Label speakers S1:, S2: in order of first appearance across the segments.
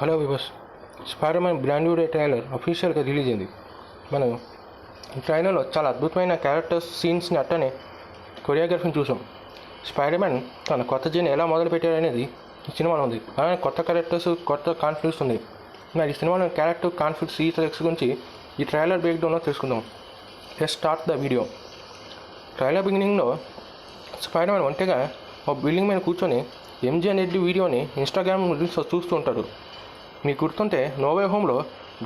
S1: Hello వివస్, spider-man brand new day trailer అఫీషియల్గా release అయింది. మనం ఈ ట్రైలర్లో చాలా అద్భుతమైన క్యారెక్టర్స్, సీన్స్ని అట్టనే కొరియోగ్రఫీని చూసాం. స్పైడర్-మ్యాన్ తన కొత్త జర్నీ ఎలా మొదలుపెట్టాడనేది ఈ సినిమాలో ఉంది. అలానే కొత్త క్యారెక్టర్స్, కొత్త కాన్ఫ్లిక్ట్స్ ఉంది. మరి ఈ సినిమాలో క్యారెక్టర్, కాన్ఫ్లిక్ట్స్, ఈస్టర్ గురించి ఈ ట్రైలర్ బ్రేక్డౌన్లో తెలుసుకుందాం. Let's start the video. Trailer బిగినింగ్లో స్పైడర్-మ్యాన్ ఒంటరిగా ఒక బిల్డింగ్ మీద కూర్చొని ఎంజే నెడ్డి వీడియోని ఇన్స్టాగ్రామ్ రీల్స్లో చూస్తూ ఉంటాడు. మీకు గుర్తుంటే నోవే హోమ్లో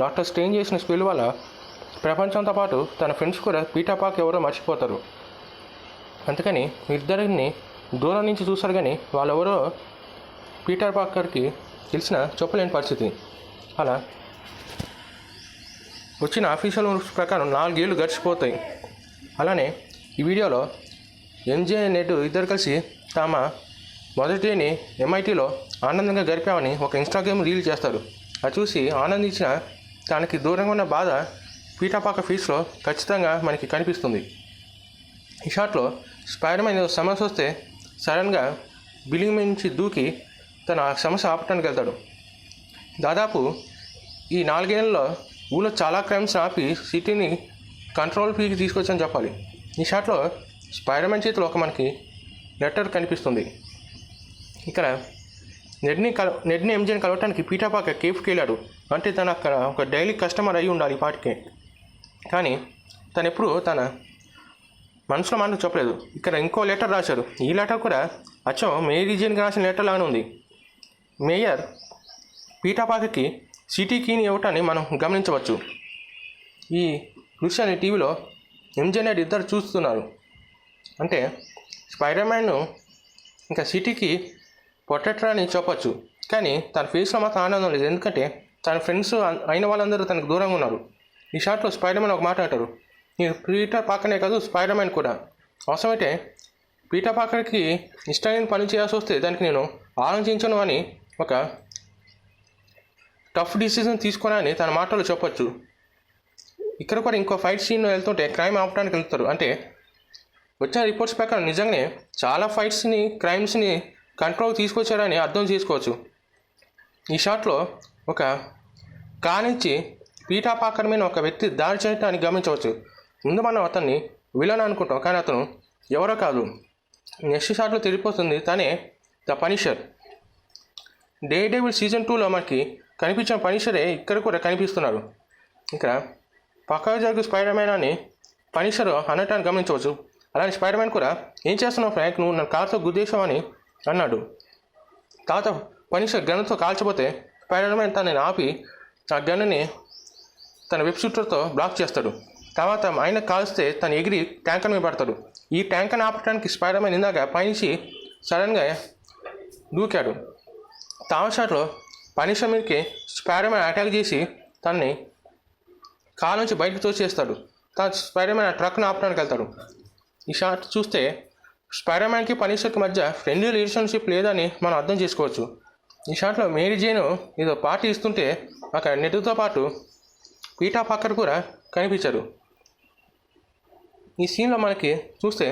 S1: డాక్టర్ స్ట్రేంజ్ చేసిన స్పెల్ వల్ల ప్రపంచంతో పాటు తన ఫ్రెండ్స్ కూడా పీటర్ పార్కర్ ఎవరో మర్చిపోతారు. అందుకని ఇద్దరిని దూరం నుంచి చూస్తారు, కానీ వాళ్ళెవరో పీటర్ పార్కర్కి తెలిసిన చెప్పలేని పరిస్థితి. అలా వచ్చిన అఫీషియల్ రూల్స్ ప్రకారం 4 ఏళ్ళు గడిచిపోతాయి. అలానే ఈ వీడియోలో ఎంజే నెడ్ ఇద్దరు కలిసి తమ మొదటిని MITలో ఆనందంగా గడిపామని ఒక ఇన్స్టాగ్రామ్ రీల్ చేస్తారు. అది చూసి ఆనందించిన తనకి దూరంగా ఉన్న బాధ పీటర్ పార్కర్ ఫేస్లో ఖచ్చితంగా మనకి కనిపిస్తుంది. ఈ షాట్లో స్పైడర్-మ్యాన్ సమస్య వస్తే సడన్గా బిల్డింగ్ నుంచి దూకి తన సమస్య ఆపటానికి వెళ్తాడు. దాదాపు ఈ 4 ఏళ్లలో ఊళ్ళో చాలా క్రైమ్స్ ఆపి సిటీని కంట్రోల్ పీకి తీసుకొచ్చని చెప్పాలి. ఈ షాట్లో స్పైడర్-మ్యాన్ చేతిలో మనకి లెటర్ కనిపిస్తుంది. ఇక్కడ నెడ్ని ఎంజేని కలవటానికి పీటర్ పార్కర్ కేఫ్కి వెళ్ళాడు. అంటే తను అక్కడ ఒక డైలీ కస్టమర్ అయి ఉండాలి ఈ పాటికే. కానీ తను ఎప్పుడు తన మనసులో మనకు చెప్పలేదు. ఇక్కడ ఇంకో లెటర్ రాశారు. ఈ లెటర్ కూడా అచ్చం మేరీ జేన్కి రాసిన లెటర్ లాగానే ఉంది. మేయర్ పీటర్ పార్కర్కి సిటీ కీని ఇవ్వటాన్ని మనం గమనించవచ్చు. ఈ దృశ్యాన్ని టీవీలో ఎంజే నెడ్ ఇద్దరు చూస్తున్నారు. అంటే స్పైడర్-మ్యాన్ ఇంకా సిటీకి ప్రొటెక్టర్ అని చెప్పచ్చు, కానీ తన ఫేస్లో మాత్రం ఆనందం లేదు. ఎందుకంటే తన ఫ్రెండ్స్ అయిన వాళ్ళందరూ తనకు దూరంగా ఉన్నారు. ఈ షాట్లో స్పైడర్-మ్యాన్ ఒక మాట అంటారు, నేను పీటర్ పార్కర్నే కాదు స్పైడర్-మ్యాన్ కూడా. అవసరమైతే పీటర్ పార్కర్కి ఇష్టమైన పని చేయాల్సి వస్తే దానికి నేను ఆలోచించను అని ఒక టఫ్ డిసిజన్ తీసుకున్నానని తన మాటలు చెప్పచ్చు. ఇక్కడ కూడా ఇంకో ఫైట్ సీన్ వెళ్తుంటే క్రైమ్ ఆపడానికి వెళ్తారు. అంటే వచ్చిన రిపోర్ట్స్ ప్రకారం నిజంగానే చాలా ఫైట్స్ని, క్రైమ్స్ని కంట్రోల్ తీసుకొచ్చారని అర్థం చేసుకోవచ్చు. ఈ షాట్లో ఒక కార్ నుంచి పీటర్ పార్కర్ మీద ఒక వ్యక్తి దాడి చేయటాన్ని గమనించవచ్చు. ముందు మనం అతన్ని విలన్ అనుకుంటాం, కానీ అతను ఎవరో కాదు. నెక్స్ట్ షాట్లో తెలిసిపోతుంది తనే the Punisher. Day devil season 2లో మనకి కనిపించిన పనిషరే ఇక్కడ కూడా కనిపిస్తున్నారు. ఇక్కడ పక్కకు జరుగు స్పైడర్-మ్యాన్ అని పనిషర్ అనటాన్ని గమనించవచ్చు. అలానే స్పైడర్-మ్యాన్ కూడా ఏం చేస్తున్నావు ఫ్రాంక్, నువ్వు నన్ను కార్తో గుద్దేశావని అన్నాడు. తర్వాత పనిషర్ గన్నుతో కాల్చబోతే స్పైడర్-మ్యాన్ తనని ఆపి ఆ గన్నుని తన వెబ్ షూటర్తో బ్లాక్ చేస్తాడు. తర్వాత ఆయన కాల్స్తే తను ఎగిరి ట్యాంకర్ మీద పడతాడు. ఈ ట్యాంకర్ని ఆపడానికి స్పైడర్-మ్యాన్ ఇందాక పైనుంచి సడన్గా దూకాడు. తావర్ షాట్లో పనిషర్ మీదకి స్పైడర్-మ్యాన్ అటాక్ చేసి తనని కార్ నుంచి బయటకు తోచేస్తాడు. స్పైడర్-మ్యాన్ ఆ ట్రక్ను ఆపడానికి వెళ్తాడు. ఈ షాట్ చూస్తే స్పైడర్-మ్యాన్కి పనిషర్కి మధ్య ఫ్రెండ్లీ రిలేషన్షిప్ లేదని మనం అర్థం చేసుకోవచ్చు. ఈ షాట్లో మేరీ జేన్ ఏదో పార్టీ ఇస్తుంటే అక్కడ నెడ్తో పాటు పీటర్ పార్కర్ కూడా కనిపించారు. ఈ సీన్లో మనకి చూస్తే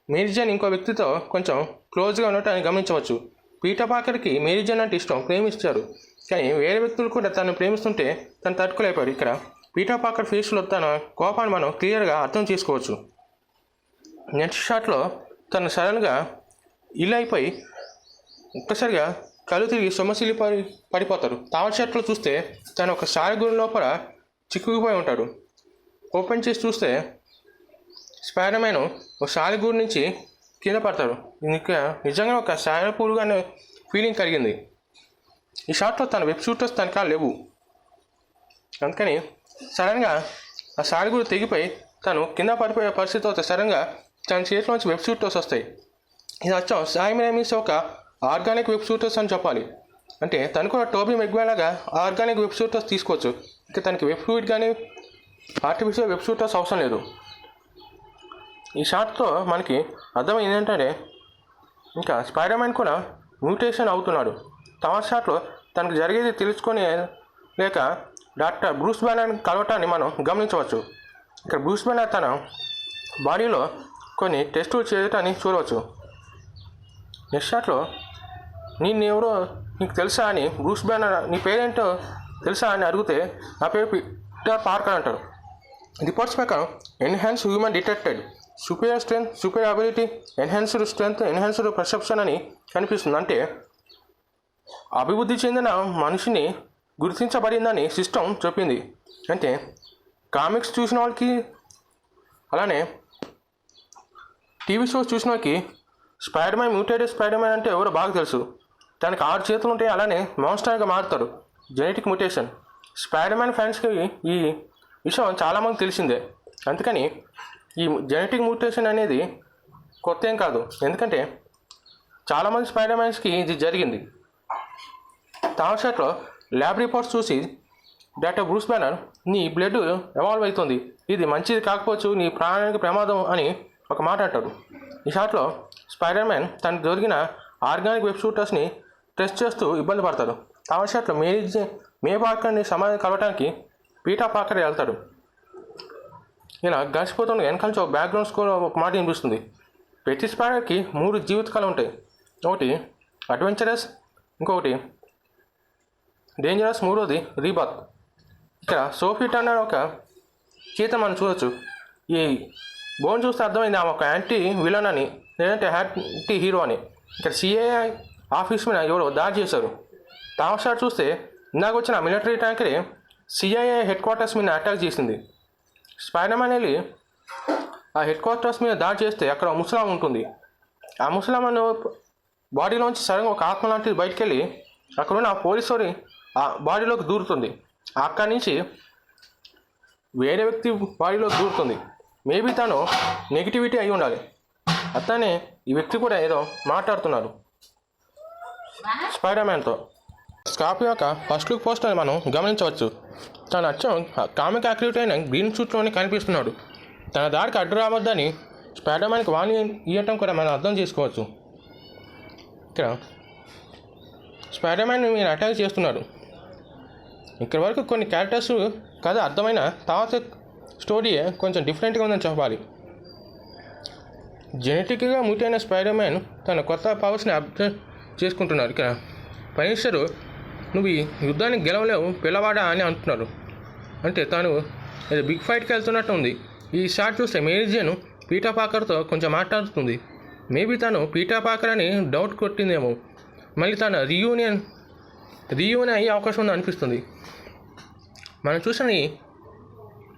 S1: మేరీ జేన్ ఇంకో వ్యక్తితో కొంచెం క్లోజ్గా ఉండటాన్ని గమనించవచ్చు. పీటర్ పార్కర్కి మేరీ జేన్ అంటే ఇష్టం, ప్రేమిస్తారు. కానీ వేరే వ్యక్తులు కూడా తను ప్రేమిస్తుంటే తను తట్టుకోలేపాడు. ఇక్కడ పీటర్ పార్కర్ ఫేస్లో తన కోపాన్ని మనం క్లియర్గా అర్థం చేసుకోవచ్చు. నెక్స్ట్ షాట్లో తను సడన్గా ఇల్లు అయిపోయి ఒక్కసారిగా కళ్ళు తిరిగి సొమ్మసిల్లి పడిపోతారు. తావర్ షాట్లో చూస్తే తను ఒక సాలెగూడు లోపల చిక్కుకుపోయి ఉంటాడు. ఓపెన్ చేసి చూస్తే స్పైడర్-మ్యాన్ ఒక సాలెగూడు నుంచి కింద పడతాడు. ఇంకా నిజంగా ఒక సాలెపూలుగా అనే ఫీలింగ్ కలిగింది. ఈ షాట్లో తన వెబ్ షూటర్స్ తనకా లేవు. అందుకని సడన్గా ఆ సాలెగూడు తెగిపోయి తను కింద పడిపోయే పరిస్థితి వస్తే సడన్గా తన చేతిలోంచి వెబ్ షూటర్స్ వస్తాయి. ఇది వచ్చాం సామ్ రైమీస్ ఒక ఆర్గానిక్ వెబ్ షూటర్స్ అని చెప్పాలి. అంటే తను కూడా టోబీ మెగ్వైర్ లాగా ఆర్గానిక్ వెబ్ షూటర్స్ తీసుకోవచ్చు. ఇంకా తనకి వెబ్ ఫ్లూయిడ్ కానీ ఆర్టిఫిషియల్ వెబ్ షూటర్స్ అవసరం లేదు. ఈ షాట్తో మనకి అర్థమైంది ఏంటంటే ఇంకా స్పైడర్-మ్యాన్ కూడా మ్యూటేషన్ అవుతున్నాడు. తావర్ షాట్లో తనకు జరిగేది తెలుసుకొని లేక డాక్టర్ బ్రూస్ బ్యానర్ కలవటాన్ని మనం గమనించవచ్చు. ఇక్కడ బ్రూస్ బ్యానర్ తన బాడీలో కొన్ని టెస్టులు చేయటాన్ని చూడవచ్చు. నెక్స్ట్ షాట్లో నిన్నెవరో నీకు తెలుసా అని బ్రూస్ బ్యానర్ నీ పేరేంటో తెలుసా అని అడిగితే నా పేరు పీటర్ పార్కర్ అంటారు. రిపోర్ట్స్ ప్రకారం enhance human detected superior strength, superior ability, enhanced strength, enhanced perception అని కనిపిస్తుంది. అంటే అభివృద్ధి చెందిన మనిషిని గుర్తించబడిందని సిస్టమ్ చెప్పింది. అంటే కామిక్స్ చూసిన వాళ్ళకి అలానే టీవీ షోస్ చూసిన వాళ్ళకి spider man mutated spider man అంటే ఎవరో బాగా తెలుసు. దానికి 6 చేతులు ఉంటాయి, అలానే మాన్స్టర్గా మారుతారు. జెనెటిక్ మ్యూటేషన్ స్పైడర్ మ్యాన్ ఫ్యాన్స్కి ఈ విషయం చాలామంది తెలిసిందే. అందుకని ఈ జెనెటిక్ మ్యూటేషన్ అనేది కొత్త ఏం కాదు, ఎందుకంటే చాలామంది స్పైడర్ మ్యాన్స్కి ఇది జరిగింది. తామషాట్లో ల్యాబ్ రిపోర్ట్స్ చూసి డాక్టర్ బ్రూస్ బ్యానర్ నీ బ్లడ్ ఎవాల్వ్ అవుతుంది, ఇది మంచిది కాకపోవచ్చు, నీ ప్రాణానికి ప్రమాదం అని ఒక మాట అంటారు. ఈ షాట్లో స్పైడర్ మ్యాన్ తనకు దొరికిన ఆర్గానిక్ వెబ్ షూటర్స్ని టెస్ట్ చేస్తూ ఇబ్బంది పడతాడు. తామషాట్లో మే పార్కర్ని సమాధి కలవడానికి పీటర్ పార్కర్ వెళ్తాడు. ఇలా గడిచిపోతున్న వెనకాల నుంచి ఒక బ్యాక్గ్రౌండ్ స్కోర్ ఒక మాట వినిపిస్తుంది. ప్రతి స్పైడర్కి 3 జీవితకాలు ఉంటాయి. ఒకటి అడ్వెంచరస్, ఇంకొకటి డేంజరస్, మూడోది రీబర్త్. ఇక్కడ సోఫీ టర్నర్ ఒక చీత మనం చూడవచ్చు. ఈ బోన్ చూస్తే అర్థమైంది ఆమె ఒక యాంటీ విలన్ అని, లేదంటే యాంటీ హీరో అని. ఇక్కడ సిఐఏ ఆఫీస్ మీద ఎవరో దాడి చేశారు. తామషాట్ చూస్తే ఇందాక వచ్చిన మిలిటరీ ట్యాంకరే సిఐఏ హెడ్ క్వార్టర్స్ మీద అటాక్ చేసింది. స్పైడర్ మ్యాన్ వెళ్ళి ఆ హెడ్ క్వార్టర్స్ మీద దాడి చేస్తే అక్కడ ముసలాం ఉంటుంది. ఆ ముసలాం బాడీలోంచి సడన్గా ఒక ఆత్మ లాంటిది బయటికి వెళ్ళి అక్కడున్న ఆ పోలీసు ఆ బాడీలోకి దూరుతుంది. అక్కడి నుంచి వేరే వ్యక్తి బాడీలోకి దూరుతుంది. మేబీ తను నెగిటివిటీ అయి ఉండాలి. అతనే ఈ వ్యక్తి కూడా ఏదో మాట్లాడుతున్నారు స్పైడర్ మ్యాన్తో. స్కార్పియో యొక్క ఫస్ట్ లుక్ పోస్టర్ని మనం గమనించవచ్చు. తన అచ్చం కామిక్ యాక్టివిటీ అయిన గ్రీన్ సూట్లోనే కనిపిస్తున్నాడు. తన దారికి అడ్డు రావద్దని స్పైడర్ మ్యాన్కి వాణి ఇవ్వటం కూడా మనం అర్థం చేసుకోవచ్చు. ఇక్కడ స్పైడర్ మ్యాన్ మీరు అటాక్ చేస్తున్నాడు. ఇక్కడ వరకు కొన్ని క్యారెక్టర్స్ కథ అర్థమైన తర్వాత స్టోరీ కొంచెం డిఫరెంట్గా ఉందని చెప్పాలి. జెనెటిక్గా ముట్టైన స్పైడర్ మ్యాన్ తన కొత్త పవర్స్ని అప్డేట్ చేసుకుంటున్నారు. ఇక్కడ పనిషరు నువ్వు ఈ యుద్ధానికి గెలవలేవు పిల్లవాడా అని అంటున్నారు. అంటే తాను బిగ్ ఫైట్కి వెళ్తున్నట్టు ఉంది. ఈ షాట్ చూస్తే మేరీ జేన్ పీటర్ పాకర్తో కొంచెం మాట్లాడుతుంది. మేబీ తను పీటర్ పాకర్ అని డౌట్ కొట్టిందేమో. మళ్ళీ తన రీయూనియన్ అయ్యే అవకాశం ఉంది అనిపిస్తుంది. మనం చూసిన ఈ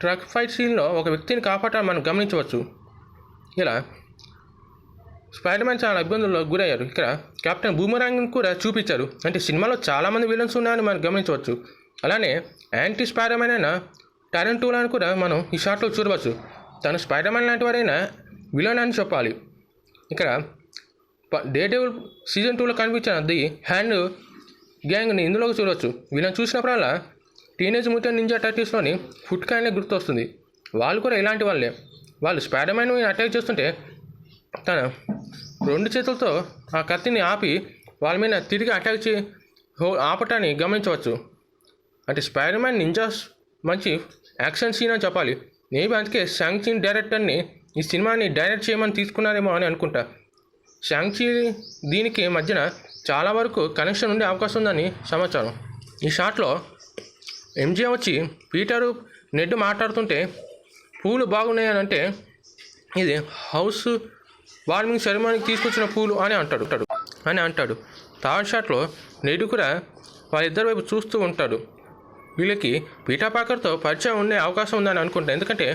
S1: ట్రక్ ఫైట్ సీన్లో ఒక వ్యక్తిని కాపాడాలని మనం గమనించవచ్చు. ఇలా స్పైడర్ మ్యాన్ చాలా ఇబ్బందుల్లో గురయ్యారు. ఇక్కడ కెప్టెన్ బూమరాంగ్ని కూడా చూపించారు. అంటే సినిమాలో చాలామంది విలన్స్ ఉన్నాయని మనం గమనించవచ్చు. అలానే యాంటీ స్పైడర్ మ్యాన్ అయిన టారెంటూలాని కూడా మనం ఈ షాట్లో చూడవచ్చు. తను స్పైడర్ మ్యాన్ లాంటి వారైనా విలన్ అని చెప్పాలి. ఇక్కడ డేర్డెవిల్ సీజన్ 2లో కనిపించిన ది హ్యాండ్ గ్యాంగ్ని ఇందులోకి చూడవచ్చు. వీళ్ళని చూసినప్పుడల్లా టీనేజ్ మ్యూటెంట్ నింజా టర్టీస్లోని ఫుడ్ క్యాన్లే గుర్తొస్తుంది. వాళ్ళు కూడా ఇలాంటి వాళ్ళే. వాళ్ళు స్పైడర్ మ్యాన్ అటాక్ చేస్తుంటే తన 2 చేతులతో ఆ కత్తిని ఆపి వాళ్ళ మీద తిరిగి అటాక్ ఆపటాన్ని గమనించవచ్చు. అంటే స్పైడర్ మ్యాన్ నింజాస్ మంచి యాక్షన్ సీన్ అని చెప్పాలి. మేబీ అందుకే షాంగ్-చి డైరెక్టర్ని ఈ సినిమాని డైరెక్ట్ చేయమని తీసుకున్నారేమో అని అనుకుంటా. షాంగ్-చి దీనికి మధ్యన చాలా వరకు కనెక్షన్ ఉండే అవకాశం ఉందని సమాచారం. ఈ షాట్లో ఎంజే వచ్చి పీటరు నెడ్ మాట్లాడుతుంటే పూలు బాగున్నాయని అంటే ఇది హౌస్ వార్మింగ్ సెరమనీకి తీసుకొచ్చిన పూలు అని అంటాడు. థర్డ్ షాట్లో నెడ్ కూడా వాళ్ళిద్దరి వైపు చూస్తూ ఉంటాడు. వీళ్ళకి పీటర్ పాకర్తో పరిచయం ఉండే అవకాశం ఉందని అనుకుంటా. ఎందుకంటే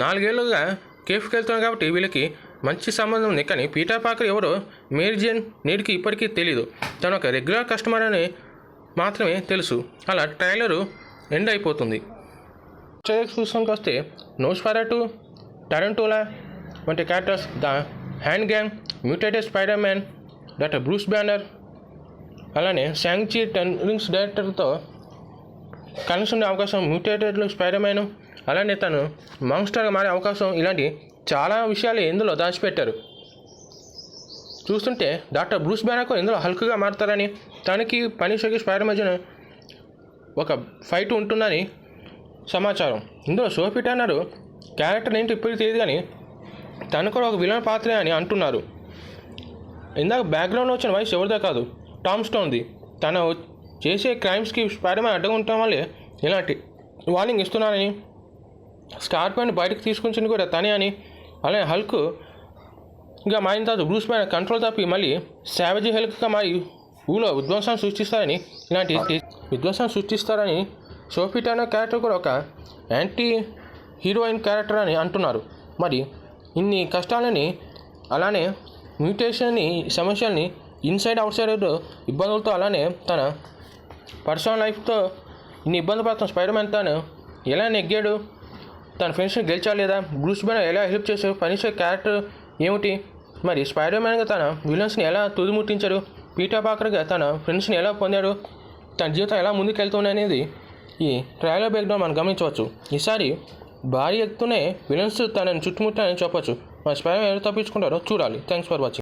S1: 4 ఏళ్ళుగా కేఫ్కి వెళ్తున్నాం కాబట్టి వీళ్ళకి మంచి సంబంధం ఉంది. కానీ పీటర్ పాకర్ ఎవరో మేరీ జేన్ నెడ్కి ఇప్పటికీ తెలీదు. తను ఒక రెగ్యులర్ కస్టమర్ అని మాత్రమే తెలుసు. అలా ట్రైలరు ఎండ్ అయిపోతుంది. చూసానికి వస్తే నోస్ఫెరాటు, టారెంటూలా వంటి characters, the hand gang, mutated spider man, doctor Bruce banner, అలానే షాంగ్-చి టెన్రింగ్స్ డైరెక్టర్తో కలిసి ఉండే అవకాశం, మ్యూటేటెడ్ స్పైడర్ మ్యాన్, అలానే తను మాన్స్టర్గా మారే అవకాశం, ఇలాంటి చాలా విషయాలు ఇందులో దాచిపెట్టారు. చూస్తుంటే డాక్టర్ బ్రూస్ బ్యానర్కు ఇందులో హల్క్గా మారుతారని, తనకి పనిషర్కి స్పైడర్ మధ్యన ఒక ఫైట్ ఉంటుందని సమాచారం. ఇందులో సోఫీ టర్నర్ క్యారెక్టర్ ఏంటి ఇప్పటికీ తెలియదు, కానీ తను కూడా ఒక విలన్ పాత్రే అని అంటున్నారు. ఇందాక బ్యాక్గ్రౌండ్లో వచ్చిన వాయిస్ ఎవరిదో కాదు, టామ్ స్టోన్ది. తను చేసే క్రైమ్స్కి స్పైడర్ మ్యాన్ అడ్డంగా ఉండటం వల్లే ఇలాంటి వార్నింగ్ ఇస్తున్నారని, స్కార్పియోని బయటకు తీసుకొచ్చింది కూడా తనే అని, అలానే హల్క్ ఇంకా మారిన తర్వాత బ్రూస్ బ్యానర్ కంట్రోల్ తప్పి మళ్ళీ సావేజ్ హల్క్గా మారి ఊళ్ళో విధ్వంసాన్ని సృష్టిస్తారని, ఇలాంటి విధ్వంసాన్ని సృష్టిస్తారని సోఫీ టర్నర్ క్యారెక్టర్ కూడా ఒక యాంటీ హీరోయిన్ క్యారెక్టర్ అని అంటున్నారు. మరి ఇన్ని కష్టాలని అలానే మ్యూటేషన్ని సమస్యల్ని ఇన్సైడ్ అవుట్ సైడ్ ఇబ్బందులతో అలానే తన పర్సనల్ లైఫ్తో ఇన్ని ఇబ్బంది పడుతున్న స్పైడర్ మ్యాన్ తను ఎలా నెగ్గాడు, తన ఫ్రెండ్స్ని గెలిచా లేదా, బ్రూస్ బ్యానర్ ఎలా హెల్ప్ చేశాడు, పనిచేసే క్యారెక్టర్ ఏమిటి, మరి స్పైడర్ మ్యాన్గా తన విలన్స్ని ఎలా తుదిముట్టించాడు, పీటర్ పార్కర్గా తన ఫ్రెండ్స్ని ఎలా పొందాడు, తన జీవితం ఎలా ముందుకెళ్తుంది అనేది ఈ ట్రైలర్ బ్యాక్గ్రౌండ్ మనం గమనించవచ్చు. ఈసారి భారీ ఎత్తునే విలన్స్ తనని చుట్టుముట్టానని చెప్పొచ్చు. మరి స్పైడర్ మ్యాన్ ఎలా తప్పించుకుంటారో చూడాలి. Thanks for watching.